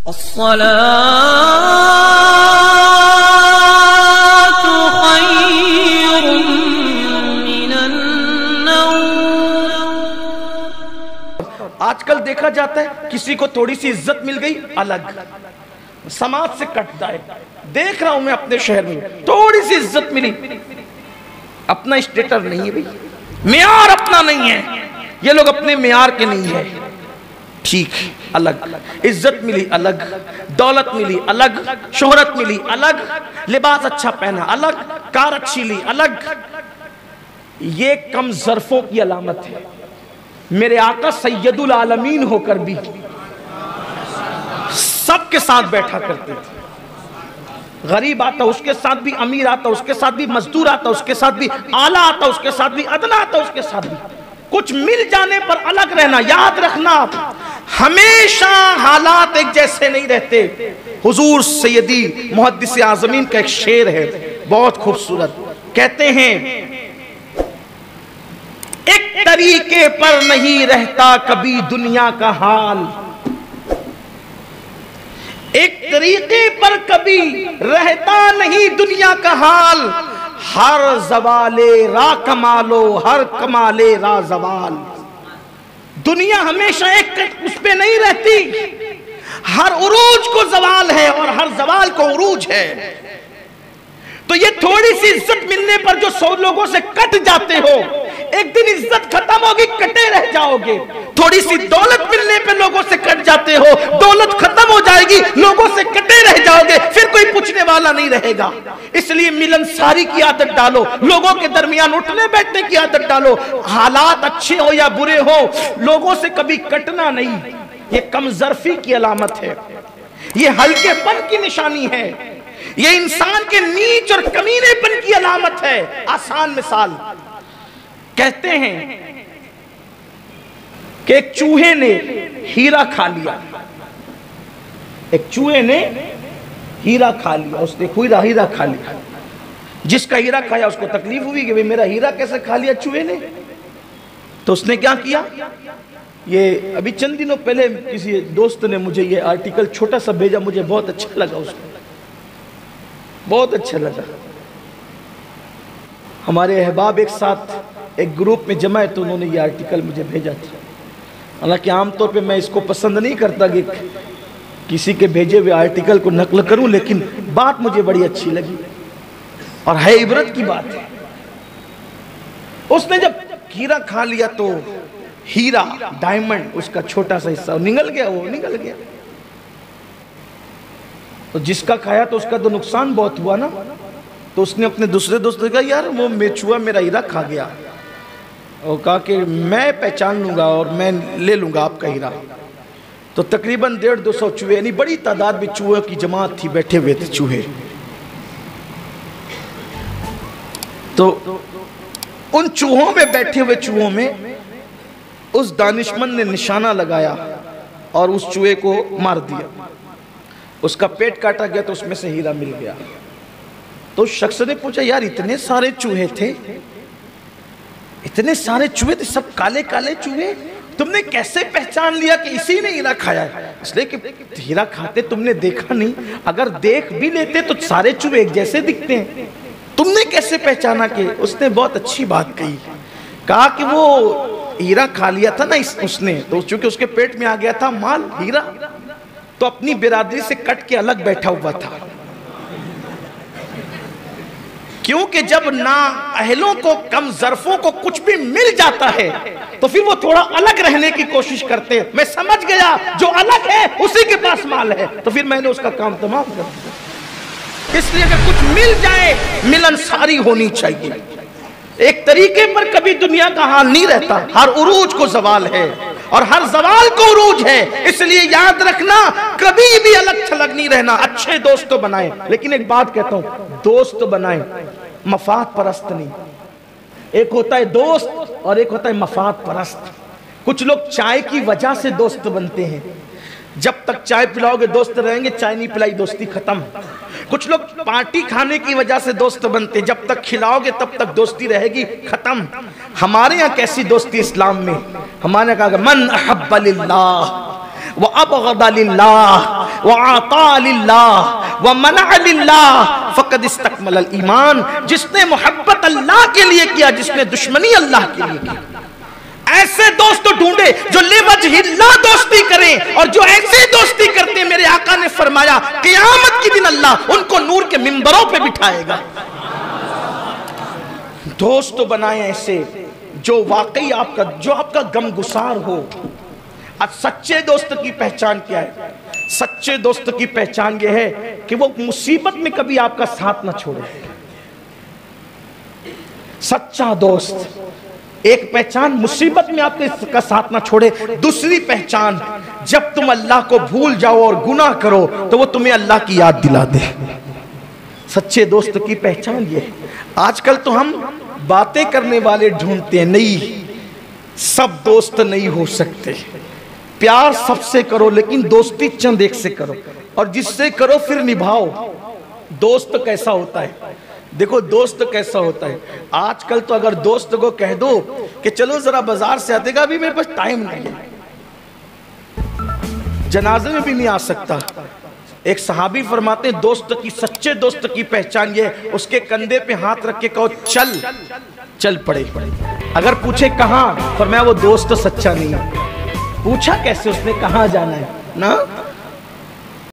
الصلاة خير من النوم۔ آج کل دیکھا جاتا ہے کسی کو تھوڑی سی عزت مل گئی الگ، سماج سے کٹ جائے۔ دیکھ رہا ہوں میں اپنے شہر میں تھوڑی سی عزت ملی، اپنا اسٹیٹر نہیں ہے بھئی، معیار اپنا نہیں ہے، یہ لوگ اپنے معیار کے نہیں ہے، ٹھیک الگ، عزت ملی الگ، دولت ملی الگ، شہرت ملی الگ، لباس اچھا پہنا الگ، کار اچھی لی الگ۔ یہ کم ظرفوں کی علامت ہے۔ میرے آقا سید العالمین ہو کر بھی سب کے ساتھ بیٹھا کرتے تھے، غریب آتا اس کے ساتھ بھی، امیر آتا اس کے ساتھ بھی، مزدور آتا اس کے ساتھ بھی، اعلیٰ آتا اس کے ساتھ بھی، ادنا آتا اس کے ساتھ بھی۔ کچھ مل جانے پر الگ رہنا، یاد رکھنا ہمیشہ حالات ایک جیسے نہیں رہتے۔ حضور سیدی محدث اعظمین کا ایک شعر ہے بہت خوبصورت، کہتے ہیں ایک طریقے پر نہیں رہتا کبھی دنیا کا حال، ایک طریقے پر کبھی رہتا نہیں دنیا کا حال، ہر زوال را کمالو ہر کمال را زوال۔ دنیا ہمیشہ ایک اس پہ نہیں رہتی، ہر عروج کو زوال ہے اور ہر زوال کو عروج ہے۔ تو یہ تھوڑی سی عزت ملنے پر جو 100 لوگوں سے کٹ جاتے ہو، ایک دن عزت ختم ہوگی، کٹے رہ جاؤ گے۔ تھوڑی سی دولت ملنے پہ لوگوں سے کٹ جاتے ہو، دولت ختم ہو جائے گی، لوگوں سے کٹے رہ جاؤ گے، پھر کوئی پوچھنے والا نہیں رہے گا۔ اس لیے ملن ساری کی عادت ڈالو، لوگوں کے درمیان اٹھنے بیٹھنے کی عادت ڈالو، حالات اچھے ہو یا برے ہو، لوگوں سے کبھی کٹنا نہیں۔ یہ کم ظرفی کی علامت ہے، یہ ہلکے پن کی نشانی ہے، یہ انسان کے نیچ اور کمینے پن کی علامت ہے۔ آسان مثال، کہتے ہیں کہ ایک چوہے نے ہیرا کھا لیا، ایک چوہے نے ہیرا کھا لیا، اس نے ہیرا کھا لیا۔ جس کا ہیرا کھایا اس کو تکلیف ہوئی کہ میرا ہیرا کیسے کھا لیا چوہے نے؟ تو اس نے کیا کیا؟ یہ ابھی چند دنوں پہلے کسی دوست نے مجھے یہ آرٹیکل چھوٹا سا بھیجا، مجھے بہت اچھا لگا، اس کو بہت اچھا لگا۔ ہمارے احباب ایک ساتھ ایک گروپ میں جمع ہے تو انہوں نے یہ آرٹیکل مجھے بھیجا تھا۔ حالانکہ عام طور پہ میں اس کو پسند نہیں کرتا کہ کسی کے بھیجے ہوئے آرٹیکل کو نقل کروں، لیکن بات مجھے بڑی اچھی لگی اور ہے عبرت کی بات ہے۔ اس نے جب ہیرا کھا لیا تو ہیرا ڈائمنڈ اس کا چھوٹا سا حصہ نگل گیا، وہ نگل گیا۔ تو جس کا کھایا تو اس کا تو نقصان بہت ہوا نا۔ تو اس نے اپنے دوسرے دوست نے کہا یار وہ چوہا میرا ہیرا کھا گیا، اور کہا کہ میں پہچان لوں گا اور میں لے لوں گا آپ کا ہیرا۔ تو تقریباً 150-200 چوہے، یعنی بڑی تعداد میں چوہوں کی جماعت تھی، بیٹھے ہوئے تھے چوہے۔ تو ان چوہوں میں بیٹھے ہوئے چوہوں میں اس دانشمند نے نشانہ لگایا اور اس چوہے کو مار دیا، اس کا پیٹ کاٹا گیا تو اس میں سے ہیرا مل گیا۔ تو شخص نے پوچھا یار اتنے سارے چوہے تھے، اتنے سارے چوہے تھے، سب کالے کالے چوہے، تم نے کیسے پہچان لیا کہ اسی نے ہیرا کھایا ہے؟ اس لیے کہ ہیرا کھاتے تم نے دیکھا نہیں، اگر دیکھ بھی لیتے تو سارے چوہے ایک جیسے دکھتے ہیں، تم نے کیسے پہچانا؟ کہ اس نے بہت اچھی بات کہی، کہا کہ وہ ہیرا کھا لیا تھا نا اس نے، تو چونکہ اس کے پیٹ میں آ گیا تھا مال ہیرا، تو اپنی برادری سے کٹ کے الگ بیٹھا ہوا تھا۔ کیونکہ جب نااہلوں کو، کم ظرفوں کو کچھ بھی مل جاتا ہے تو پھر وہ تھوڑا الگ رہنے کی کوشش کرتے ہیں۔ میں سمجھ گیا جو الگ ہے اسی کے پاس مال ہے، تو پھر میں نے اس کا کام تمام کر دیا۔ اس لیے کہ کچھ مل جائے ملن ساری ہونی چاہیے۔ ایک طریقے پر کبھی دنیا کا حال نہیں رہتا، ہر عروج کو زوال ہے اور ہر زوال کو عروج ہے۔ اس لیے یاد رکھنا کبھی بھی الگ تھلگ نہیں رہنا، اچھے دوست تو بنائیں، لیکن ایک بات کہتا ہوں، دوست بنائیں مفاد پرست نہیں۔ ایک ہوتا ہے دوست اور ایک ہوتا ہے مفاد پرست۔ کچھ لوگ چائے کی وجہ سے دوست بنتے ہیں، جب تک چائے پلاؤ گے دوست رہیں گے، چائے نہیں پلائی دوستی ختم۔ کچھ لوگ پارٹی کھانے کی وجہ سے دوست بنتے، جب تک کھلاؤ گے تب تک دوستی رہے گی ختم۔ ہمارے یہاں کیسی دوستی اسلام میں؟ ہمارے کہا کہ من احب للہ وابغض للہ وعطا للہ ومنع للہ فقد استکمل الایمان. جس نے محبت اللہ کے لیے کیا، جس نے دشمنی اللہ کے لیے کی. ایسے دوست ڈھونڈے جو لوجہ اللہ دوستی کریں، اور جو ایسے دوستی کرتے ہیں میرے آقا نے فرمایا قیامت کے دن اللہ ان کو نور کے منبروں پہ بٹھائے گا. دوست بنائیں ایسے جو واقعی آپ کا غم گسار ہو. اب سچے دوست کی پہچان کیا ہے؟ سچے دوست کی پہچان یہ ہے کہ وہ مصیبت میں کبھی آپ کا ساتھ نہ چھوڑے. سچا دوست ایک پہچان مصیبت میں آپ کا ساتھ نہ چھوڑے. دوسری پہچان جب تم اللہ کو بھول جاؤ اور گناہ کرو تو وہ تمہیں اللہ کی یاد دلا دے. سچے دوست کی پہچان یہ ہے. آج کل تو ہم باتیں کرنے والے ڈھونڈتے ہیں. نہیں، سب دوست نہیں ہو سکتے. پیار سب سے کرو لیکن دوستی چند ایک سے کرو، اور جس سے کرو پھر نبھاؤ. دوست کیسا ہوتا ہے؟ دیکھو دوست کیسا ہوتا ہے. آج کل تو اگر دوست کو کہہ دو کہ چلو ذرا بازار سے آتے گا، ابھی میرے پاس ٹائم نہیں ہے، جنازے میں بھی نہیں آ سکتا. ایک صحابی فرماتے ہیں دوست کی، سچے دوست کی پہچان یہ اس کے کندھے پہ ہاتھ رکھ کے کہو چل پڑے. اگر پوچھے کہاں، فرمایا وہ دوست سچا نہیں ہے. پوچھا کیسے، اس نے کہاں جانا ہے نا.